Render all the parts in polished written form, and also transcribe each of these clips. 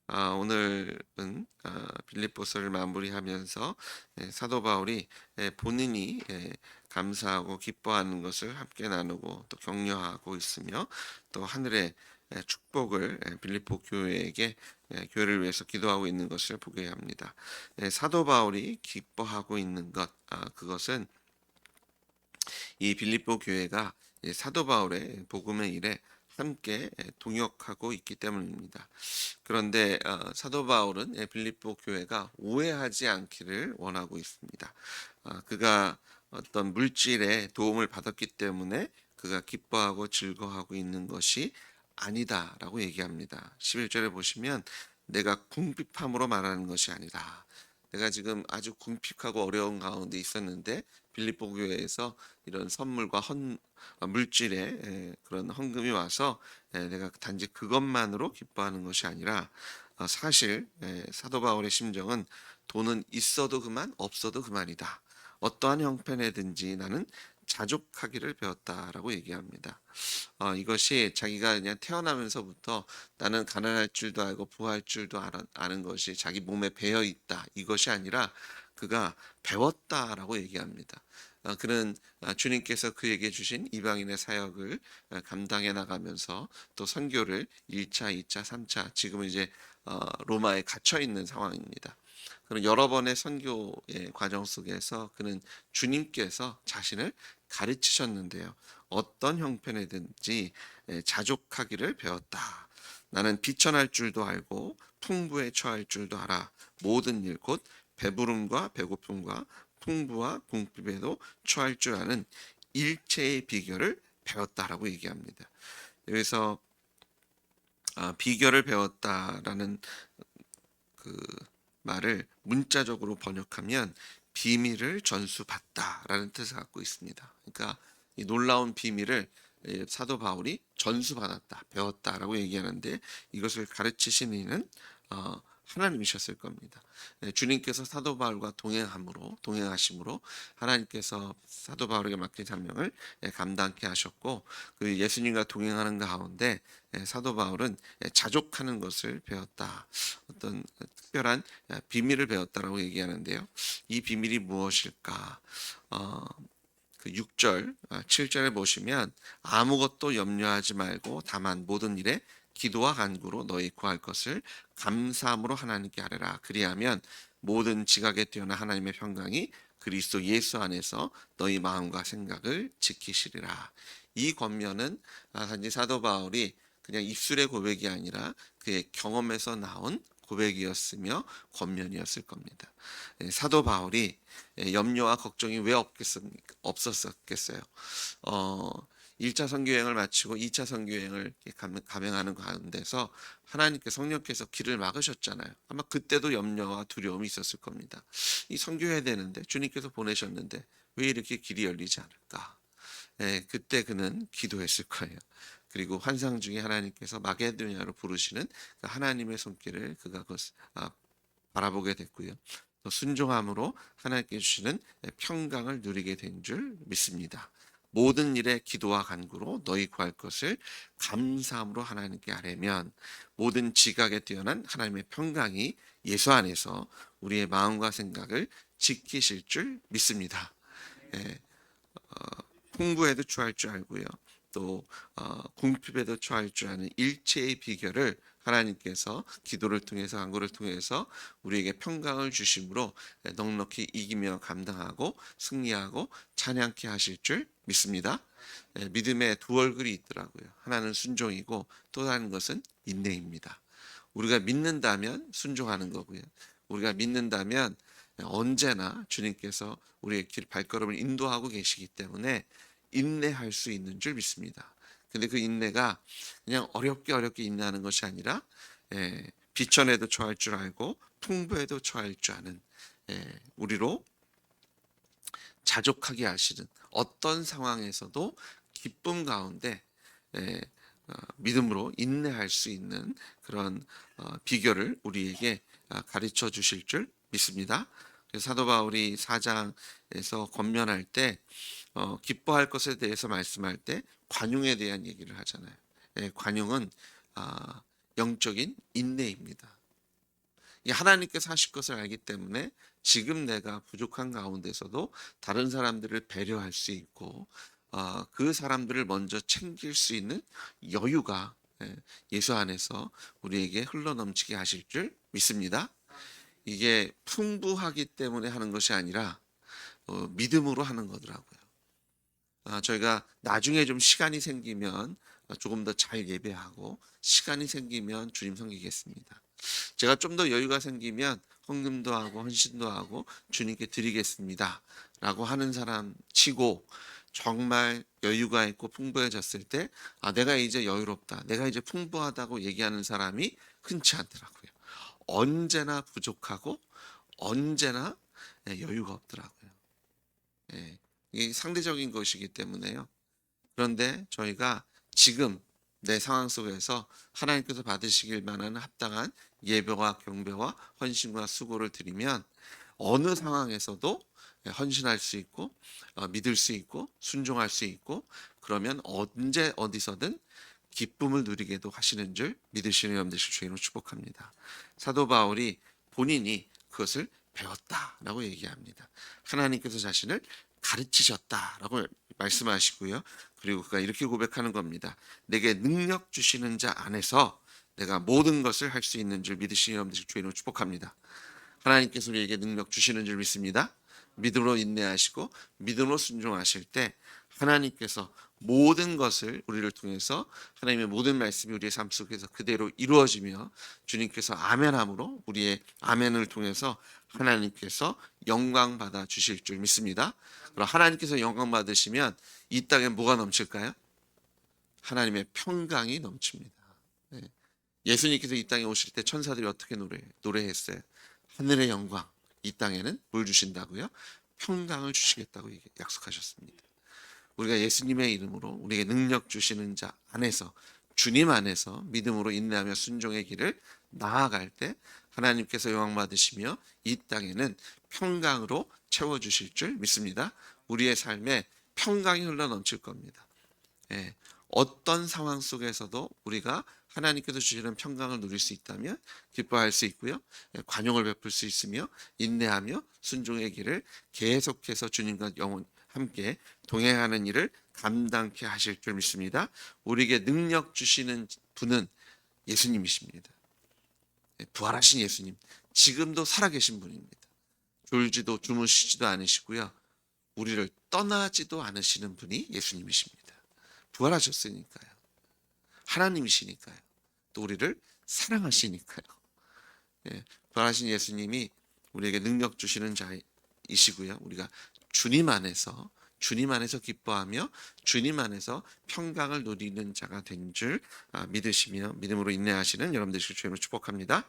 오늘은 빌립보서를 마무리하면서 사도 바울이 본인이 감사하고 기뻐하는 것을 함께 나누고 또 격려하고 있으며 또 하늘의 축복을 빌립보 교회에게 교회를 위해서 기도하고 있는 것을 보게 합니다. 사도 바울이 기뻐하고 있는 것, 그것은 이 빌립보 교회가 사도 바울의 복음의 일에 함께 동역하고 있기 때문입니다. 그런데 사도 바울은 빌립보 교회가 오해하지 않기를 원하고 있습니다. 그가 어떤 물질의 도움을 받았기 때문에 그가 기뻐하고 즐거워하고 있는 것이 아니다라고 얘기합니다. 11절에 보시면 내가 궁핍함으로 말하는 것이 아니라, 내가 지금 아주 궁핍하고 어려운 가운데 있었는데 빌립보 교회에서 이런 선물과 물질의 그런 헌금이 와서 내가 단지 그것만으로 기뻐하는 것이 아니라, 사실 사도 바울의 심정은 돈은 있어도 그만 없어도 그만이다. 어떠한 형편에든지 나는 자족하기를 배웠다라고 얘기합니다. 이것이 자기가 그냥 태어나면서부터 나는 가난할 줄도 알고 부할 줄도 아는 것이 자기 몸에 배어 있다, 이것이 아니라 그가 배웠다라고 얘기합니다. 그는 주님께서 그에게 주신 이방인의 사역을 감당해 나가면서 또 선교를 1차, 2차, 3차, 지금은 이제 로마에 갇혀 있는 상황입니다. 그런 여러 번의 선교의 과정 속에서 그는 주님께서 자신을 가르치셨는데요. 어떤 형편이든지 자족하기를 배웠다. 나는 비천할 줄도 알고 풍부에 처할 줄도 알아. 모든 일 곧 배부름과 배고픔과 풍부와 궁핍에도 처할 줄 아는 일체의 비결을 배웠다라고 얘기합니다. 여기서 비결을 배웠다라는 그 말을 문자적으로 번역하면 비밀을 전수받다라는 뜻을 갖고 있습니다. 그러니까 이 놀라운 비밀을 사도 바울이 전수받았다, 배웠다라고 얘기하는데, 이것을 가르치신 이는 하나님이셨을 겁니다. 주님께서 사도 바울과 동행하심으로 하나님께서 사도 바울에게 맡긴 사명을 감당케 하셨고, 그 예수님과 동행하는 가운데 사도 바울은 자족하는 것을 배웠다. 어떤 특별한 비밀을 배웠다라고 얘기하는데요. 이 비밀이 무엇일까? 그 6절, 7절에 보시면 아무것도 염려하지 말고 다만 모든 일에 기도와 간구로 너희 구할 것을 감사함으로 하나님께 아뢰라. 그리하면 모든 지각에 뛰어난 하나님의 평강이 그리스도 예수 안에서 너희 마음과 생각을 지키시리라. 이 권면은 단지 사도 바울이 그냥 입술의 고백이 아니라 그의 경험에서 나온 고백이었으며 권면이었을 겁니다. 사도 바울이 염려와 걱정이 왜 없었겠어요? 어, 1차 선교 여행을 마치고 2차 선교 여행을 감행하는 가운데서 하나님께 성령께서 길을 막으셨잖아요. 아마 그때도 염려와 두려움이 있었을 겁니다. 이 선교해야 되는데 주님께서 보내셨는데 왜 이렇게 길이 열리지 않을까? 그때 그는 기도했을 거예요. 그리고 환상 중에 하나님께서 마게도냐로 부르시는 그 하나님의 손길을 그가 바라보게 됐고요. 또 순종함으로 하나님께 주시는 평강을 누리게 된 줄 믿습니다. 모든 일에 기도와 간구로 너희 구할 것을 감사함으로 하나님께 아뢰면 모든 지각에 뛰어난 하나님의 평강이 예수 안에서 우리의 마음과 생각을 지키실 줄 믿습니다. 예, 풍부에도 처할 줄 알고요. 또 궁핍에도 처할 줄 아는 일체의 비결을 하나님께서 기도를 통해서 간구를 통해서 우리에게 평강을 주심으로 넉넉히 이기며 감당하고 승리하고 찬양케 하실 줄 믿습니다. 믿음의 두 얼굴이 있더라고요. 하나는 순종이고 또 다른 것은 인내입니다. 우리가 믿는다면 순종하는 거고요. 우리가 믿는다면 언제나 주님께서 우리의 발걸음을 인도하고 계시기 때문에 인내할 수 있는 줄 믿습니다. 근데 그 인내가 그냥 어렵게 인내하는 것이 아니라 비천에도 처할 줄 알고 풍부에도 처할 줄 아는 우리로 자족하게 하시는, 어떤 상황에서도 기쁨 가운데 에, 믿음으로 인내할 수 있는 그런 비결을 우리에게 가르쳐 주실 줄 믿습니다. 사도 바울이 4장에서 권면할 때 기뻐할 것에 대해서 말씀할 때 관용에 대한 얘기를 하잖아요. 관용은 영적인 인내입니다. 이 하나님께서 하실 것을 알기 때문에 지금 내가 부족한 가운데서도 다른 사람들을 배려할 수 있고 그 사람들을 먼저 챙길 수 있는 여유가 예수 안에서 우리에게 흘러넘치게 하실 줄 믿습니다. 이게 풍부하기 때문에 하는 것이 아니라 믿음으로 하는 거더라고요. 저희가 나중에 좀 시간이 생기면 조금 더 잘 예배하고 시간이 생기면 주님 섬기겠습니다. 제가 좀 더 여유가 생기면 헌금도 하고 헌신도 하고 주님께 드리겠습니다. 라고 하는 사람 치고 정말 여유가 있고 풍부해졌을 때 내가 이제 여유롭다. 내가 이제 풍부하다고 얘기하는 사람이 흔치 않더라고요. 언제나 부족하고 언제나 여유가 없더라고요. 예, 이게 상대적인 것이기 때문에요. 그런데 저희가 지금 내 상황 속에서 하나님께서 받으시길 만한 합당한 예배와 경배와 헌신과 수고를 드리면 어느 상황에서도 헌신할 수 있고 믿을 수 있고 순종할 수 있고 그러면 언제 어디서든 기쁨을 누리게도 하시는 줄 믿으시는 여러분 되실 주님으로 축복합니다. 사도 바울이 본인이 그것을 배웠다라고 얘기합니다. 하나님께서 자신을 가르치셨다라고 말씀하시고요. 그리고 그가 이렇게 고백하는 겁니다. 내게 능력 주시는 자 안에서 내가 모든 것을 할 수 있는 줄 믿으시는 여러분 되실 주님으로 축복합니다. 하나님께서 우리에게 능력 주시는 줄 믿습니다. 믿음으로 인내하시고 믿음으로 순종하실 때 하나님께서 모든 것을 우리를 통해서 하나님의 모든 말씀이 우리의 삶 속에서 그대로 이루어지며 주님께서 아멘함으로 우리의 아멘을 통해서 하나님께서 영광 받아 주실 줄 믿습니다. 그럼 하나님께서 영광 받으시면 이 땅에 뭐가 넘칠까요? 하나님의 평강이 넘칩니다. 네. 예수님께서 이 땅에 오실 때 천사들이 어떻게 노래했어요? 하늘의 영광, 이 땅에는 뭘 주신다고요? 평강을 주시겠다고 약속하셨습니다. 우리가 예수님의 이름으로 우리에게 능력 주시는 자 안에서 주님 안에서 믿음으로 인내하며 순종의 길을 나아갈 때 하나님께서 영광 받으시며 이 땅에는 평강으로 채워주실 줄 믿습니다. 우리의 삶에 평강이 흘러 넘칠 겁니다. 예, 어떤 상황 속에서도 우리가 하나님께서 주시는 평강을 누릴 수 있다면 기뻐할 수 있고요. 관용을 베풀 수 있으며 인내하며 순종의 길을 계속해서 주님과 영원 함께 동행하는 일을 감당케 하실 줄 믿습니다. 우리에게 능력 주시는 분은 예수님이십니다. 부활하신 예수님, 지금도 살아계신 분입니다. 졸지도 주무시지도 않으시고요. 우리를 떠나지도 않으시는 분이 예수님이십니다. 부활하셨으니까요. 하나님이시니까요. 또 우리를 사랑하시니까요. 부활하신 예수님이 우리에게 능력 주시는 자이시고요. 우리가 주님 안에서 기뻐하며 주님 안에서 평강을 누리는 자가 된 줄 믿으시며 믿음으로 인내하시는 여러분들 주님으로 축복합니다.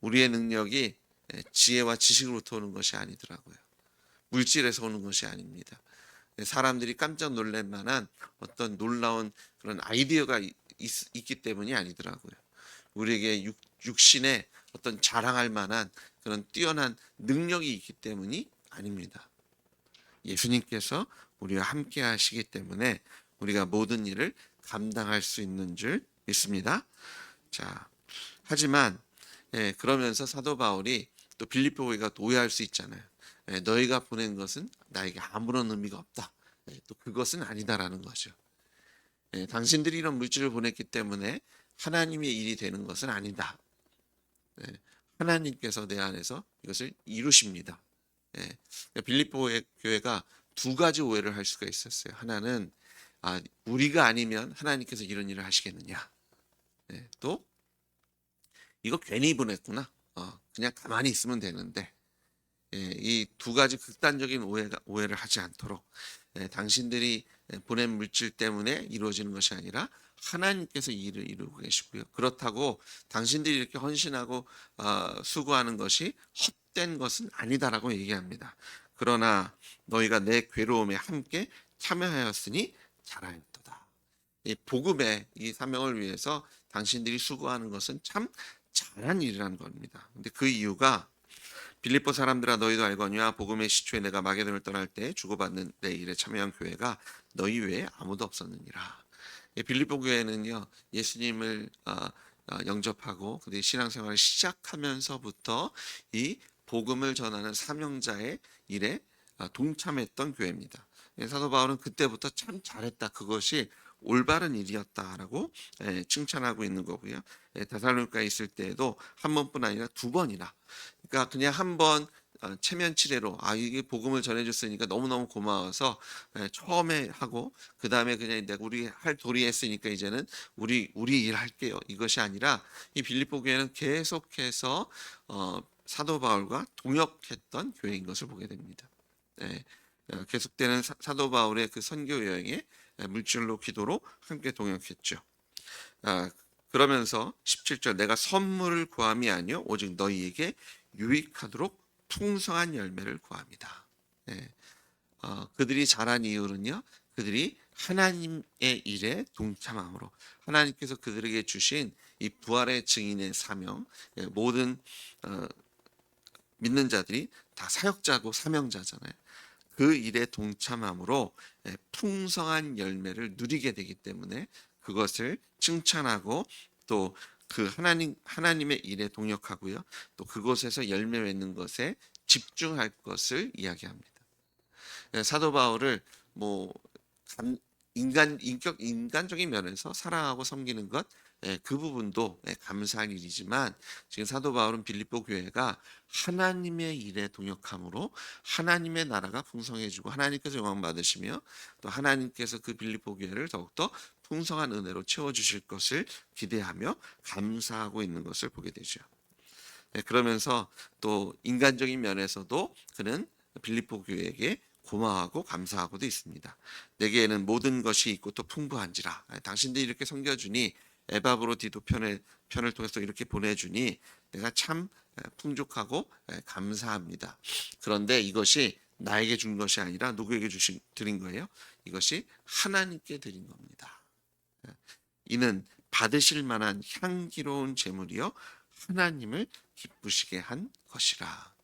우리의 능력이 지혜와 지식으로부터 오는 것이 아니더라고요. 물질에서 오는 것이 아닙니다. 사람들이 깜짝 놀랄 만한 어떤 놀라운 그런 아이디어가 있기 때문이 아니더라고요. 우리에게 육신에 어떤 자랑할 만한 그런 뛰어난 능력이 있기 때문이 아닙니다. 예수님께서 우리와 함께 하시기 때문에 우리가 모든 일을 감당할 수 있는 줄 믿습니다. 자, 하지만 그러면서 사도 바울이 또 빌립보 교회가 오해할 수 있잖아요. 너희가 보낸 것은 나에게 아무런 의미가 없다. 또 그것은 아니다라는 거죠. 당신들이 이런 물질을 보냈기 때문에 하나님의 일이 되는 것은 아니다. 하나님께서 내 안에서 이것을 이루십니다. 빌립보 교회가 두 가지 오해를 할 수가 있었어요. 하나는 우리가 아니면 하나님께서 이런 일을 하시겠느냐. 또 이거 괜히 보냈구나. 그냥 가만히 있으면 되는데. 이 두 가지 극단적인 오해를 하지 않도록 당신들이 보낸 물질 때문에 이루어지는 것이 아니라 하나님께서 이 일을 이루고 계시고요. 그렇다고 당신들이 이렇게 헌신하고 수고하는 것이 헛된 것은 아니다라고 얘기합니다. 그러나 너희가 내 괴로움에 함께 참여하였으니 잘하였도다. 이 복음의 이 사명을 위해서 당신들이 수고하는 것은 참 잘한 일이라는 겁니다. 근데 그 이유가 빌립보 사람들아 너희도 알거니와 복음의 시초에 내가 마게도를 떠날 때 주고받는 내 일에 참여한 교회가 너희 외에 아무도 없었느니라. 빌립보 교회는요 예수님을 영접하고 그들이 신앙생활을 시작하면서부터 이 복음을 전하는 사명자의 일에 동참했던 교회입니다. 사도 바울은 그때부터 참 잘했다. 그것이 올바른 일이었다라고 칭찬하고 있는 거고요. 데살로니가에 있을 때에도 한 번뿐 아니라 두 번이나, 그러니까 그냥 한 번 체면치레로 이게 복음을 전해줬으니까 너무너무 고마워서 처음에 하고 그 다음에 그냥 내가 우리 할 도리 했으니까 이제는 우리 일 할게요, 이것이 아니라 이 빌립보 교회는 계속해서 사도 바울과 동역했던 교회인 것을 보게 됩니다. 계속되는 사도 바울의 그 선교 여행에 물질로 기도로 함께 동역했죠. 그러면서 17절, 내가 선물을 구함이 아니요 오직 너희에게 유익하도록 풍성한 열매를 구합니다. 그들이 잘한 이유는요, 그들이 하나님의 일에 동참함으로, 하나님께서 그들에게 주신 이 부활의 증인의 사명, 모든 믿는 자들이 다 사역자고 사명자잖아요. 그 일에 동참함으로 풍성한 열매를 누리게 되기 때문에 그것을 칭찬하고 또 그 하나님의 일에 동역하고요. 또 그곳에서 열매 맺는 것에 집중할 것을 이야기합니다. 사도 바울을 뭐 인간적인 면에서 사랑하고 섬기는 것, 그 부분도 감사할 일이지만, 지금 사도 바울은 빌립보 교회가 하나님의 일에 동역함으로 하나님의 나라가 풍성해지고 하나님께서 영광 받으시며 또 하나님께서 그 빌립보 교회를 더욱더 풍성한 은혜로 채워주실 것을 기대하며 감사하고 있는 것을 보게 되죠. 그러면서 또 인간적인 면에서도 그는 빌립보 교회에게 고마워하고 감사하고도 있습니다. 내게는 모든 것이 있고 또 풍부한지라. 당신들이 이렇게 섬겨주니, 에바브로디도 편을 통해서 이렇게 보내주니 내가 참 풍족하고 감사합니다. 그런데 이것이 나에게 준 것이 아니라 누구에게 드린 거예요? 이것이 하나님께 드린 겁니다. 이는 받으실 만한 향기로운 제물이요 하나님을 기쁘시게 한 것이라.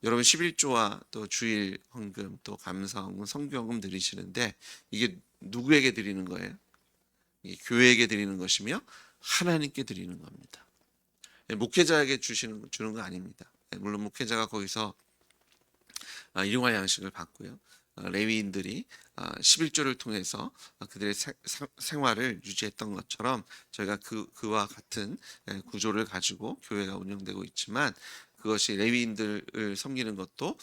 여러분 11조와 또 주일 헌금 또 감사 헌금 성교 헌금 드리시는데 이게 누구에게 드리는 거예요? 이게 교회에게 드리는 것이며 하나님께 드리는 겁니다. 목회자에게 주는 거 아닙니다. 물론 목회자가 거기서 일용할 양식을 받고요. 레위인들이 11조를 통해서 그들의 생활을 유지했던 것처럼 저희가 그와 같은 구조를 가지고 교회가 운영되고 있지만, 그것이 레위인들을 섬기는 것도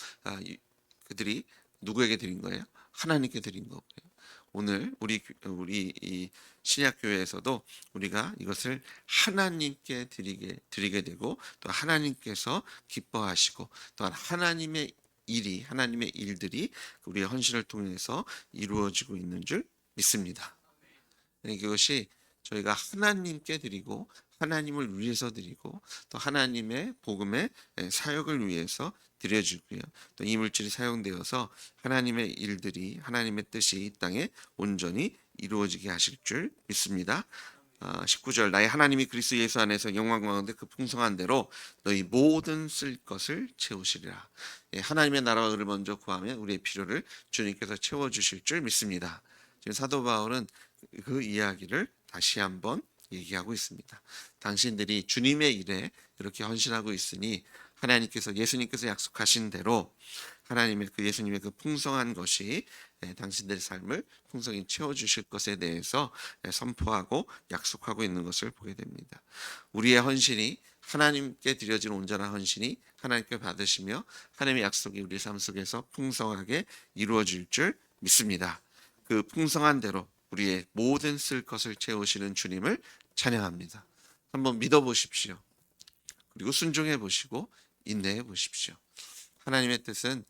그들이 누구에게 드린 거예요? 하나님께 드린 거고요. 오늘 우리 이 신약 교회에서도 우리가 이것을 하나님께 드리게 되고 또 하나님께서 기뻐하시고 또한 하나님의 일들이 우리의 헌신을 통해서 이루어지고 있는 줄 믿습니다. 이것이 저희가 하나님께 드리고 하나님을 위해서 드리고 또 하나님의 복음의 사역을 위해서 드려지고요. 또 이 물질이 사용되어서 하나님의 일들이, 하나님의 뜻이 이 땅에 온전히 이루어지게 하실 줄 믿습니다. 19절, 나의 하나님이 그리스도 예수 안에서 영광 가운데 그 풍성한 대로 너희 모든 쓸 것을 채우시리라. 하나님의 나라와 의를 먼저 구하면 우리의 필요를 주님께서 채워주실 줄 믿습니다. 지금 사도 바울은 그 이야기를 다시 한번 얘기하고 있습니다. 당신들이 주님의 일에 이렇게 헌신하고 있으니 예수님께서 약속하신 대로 하나님의 예수님의 그 풍성한 것이 당신들의 삶을 풍성히 채워주실 것에 대해서 선포하고 약속하고 있는 것을 보게 됩니다. 우리의 헌신이, 하나님께 드려진 온전한 헌신이 하나님께 받으시며 하나님의 약속이 우리 삶 속에서 풍성하게 이루어질 줄 믿습니다. 그 풍성한 대로 우리의 모든 쓸 것을 채우시는 주님을 찬양합니다. 한번 믿어보십시오. 그리고 순종해 보시고 인내해 보십시오. 하나님의 뜻은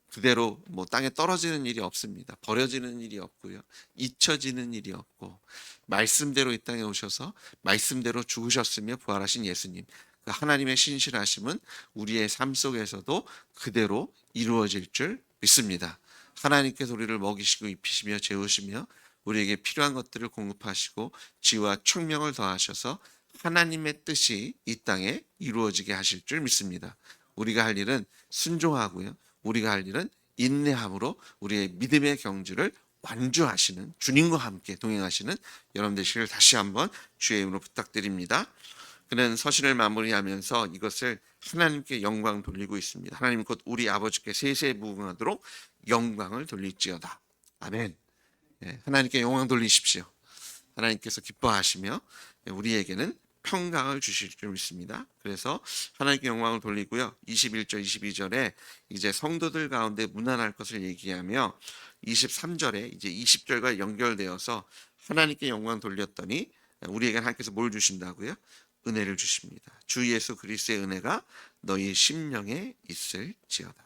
그대로 땅에 떨어지는 일이 없습니다. 버려지는 일이 없고요. 잊혀지는 일이 없고, 말씀대로 이 땅에 오셔서 말씀대로 죽으셨으며 부활하신 예수님, 그 하나님의 신실하심은 우리의 삶 속에서도 그대로 이루어질 줄 믿습니다. 하나님께서 우리를 먹이시고 입히시며 재우시며 우리에게 필요한 것들을 공급하시고 지혜와 총명을 더하셔서 하나님의 뜻이 이 땅에 이루어지게 하실 줄 믿습니다. 우리가 할 일은 순종하고요. 우리가 할 일은 인내함으로 우리의 믿음의 경주를 완주하시는, 주님과 함께 동행하시는 여러분 되시기를 다시 한번 주의 이름으로 부탁드립니다. 그는 서신을 마무리하면서 이것을 하나님께 영광 돌리고 있습니다. 하나님 곧 우리 아버지께 세세에 무궁하도록 영광을 돌릴지어다. 아멘. 하나님께 영광 돌리십시오. 하나님께서 기뻐하시며 우리에게는 평강을 주실 줄 믿습니다. 그래서 하나님께 영광을 돌리고요. 21절 22절에 이제 성도들 가운데 문안할 것을 얘기하며 23절에 이제 20절과 연결되어서 하나님께 영광 돌렸더니 우리에게 하나님께서 뭘 주신다고요? 은혜를 주십니다. 주 예수 그리스도의 은혜가 너희 심령에 있을지어다.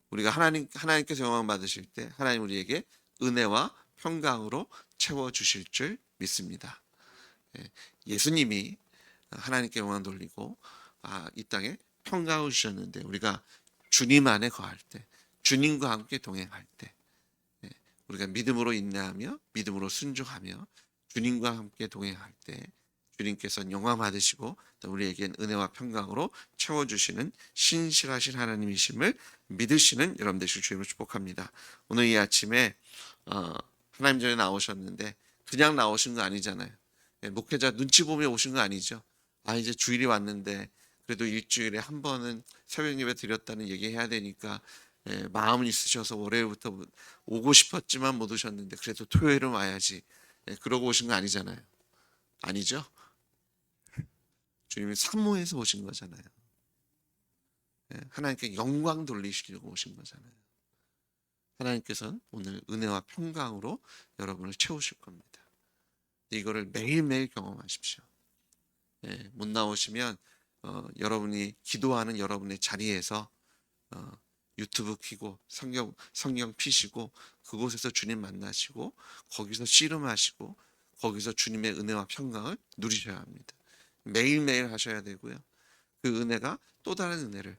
우리가 하나님께서 영광 받으실 때 하나님 우리에게 은혜와 평강으로 채워 주실 줄 믿습니다. 예수님이 하나님께 영광 돌리고 이 땅에 평강을 주셨는데 우리가 주님 안에 거할 때, 주님과 함께 동행할 때, 우리가 믿음으로 인내하며 믿음으로 순종하며 주님과 함께 동행할 때 주님께서는 영광 받으시고 또 우리에겐 은혜와 평강으로 채워주시는 신실하신 하나님이심을 믿으시는 여러분 되시길 주님으로 축복합니다. 오늘 이 아침에 하나님 전에 나오셨는데 그냥 나오신 거 아니잖아요. 목회자 눈치 보며 오신 거 아니죠. 이제 주일이 왔는데 그래도 일주일에 한 번은 새벽 예배 드렸다는 얘기해야 되니까 마음은 있으셔서 월요일부터 오고 싶었지만 못 오셨는데 그래도 토요일은 와야지. 그러고 오신 거 아니잖아요. 아니죠? 주님이 사모해서 오신 거잖아요. 하나님께 영광 돌리시려고 오신 거잖아요. 하나님께서는 오늘 은혜와 평강으로 여러분을 채우실 겁니다. 이거를 매일매일 경험하십시오. 못 나오시면 여러분이 기도하는 여러분의 자리에서 유튜브 켜고 성경 피시고 그곳에서 주님 만나시고 거기서 씨름하시고 거기서 주님의 은혜와 평강을 누리셔야 합니다. 매일매일 하셔야 되고요. 그 은혜가 또 다른 은혜를,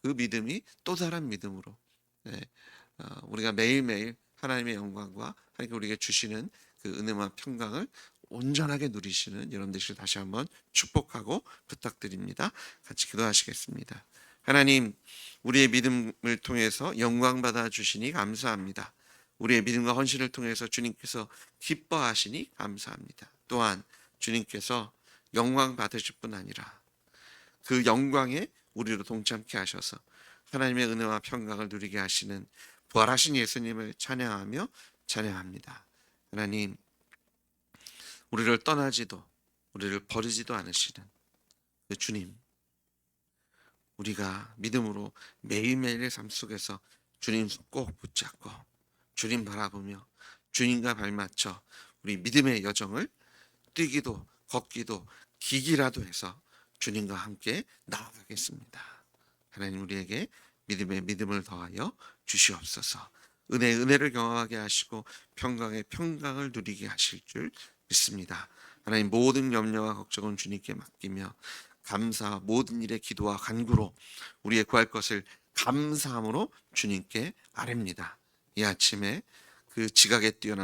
그 믿음이 또 다른 믿음으로 우리가 매일매일 하나님의 영광과 하나님께 우리에게 주시는 그 은혜와 평강을 온전하게 누리시는 여러분 되시길 다시 한번 축복하고 부탁드립니다. 같이 기도하시겠습니다. 하나님, 우리의 믿음을 통해서 영광 받아 주시니 감사합니다. 우리의 믿음과 헌신을 통해서 주님께서 기뻐하시니 감사합니다. 또한 주님께서 영광 받으실 뿐 아니라 그 영광에 우리로 동참케 하셔서 하나님의 은혜와 평강을 누리게 하시는 부활하신 예수님을 찬양합니다. 하나님, 우리를 떠나지도 우리를 버리지도 않으시는 그 주님, 우리가 믿음으로 매일매일의 삶 속에서 주님 꼭 붙잡고 주님 바라보며 주님과 발맞춰 우리 믿음의 여정을 뛰기도 걷기도 기기라도 해서 주님과 함께 나아가겠습니다. 하나님 우리에게 믿음의 믿음을 더하여 주시옵소서. 은혜를 경험하게 하시고 평강의 평강을 누리게 하실 줄 믿습니다. 하나님 모든 염려와 걱정은 주님께 맡기며 감사와 모든 일에 기도와 간구로 우리의 구할 것을 감사함으로 주님께 아뢰입니다. 이 아침에 그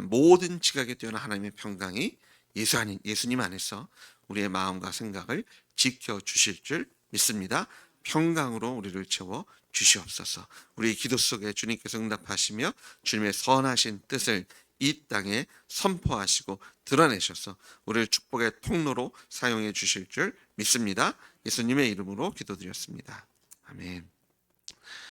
모든 지각에 뛰어난 하나님의 평강이 예수님 안에서 우리의 마음과 생각을 지켜주실 줄 믿습니다. 평강으로 우리를 채워 주시옵소서. 우리의 기도 속에 주님께서 응답하시며 주님의 선하신 뜻을 이 땅에 선포하시고 드러내셔서 우리를 축복의 통로로 사용해 주실 줄 믿습니다. 예수님의 이름으로 기도드렸습니다. 아멘.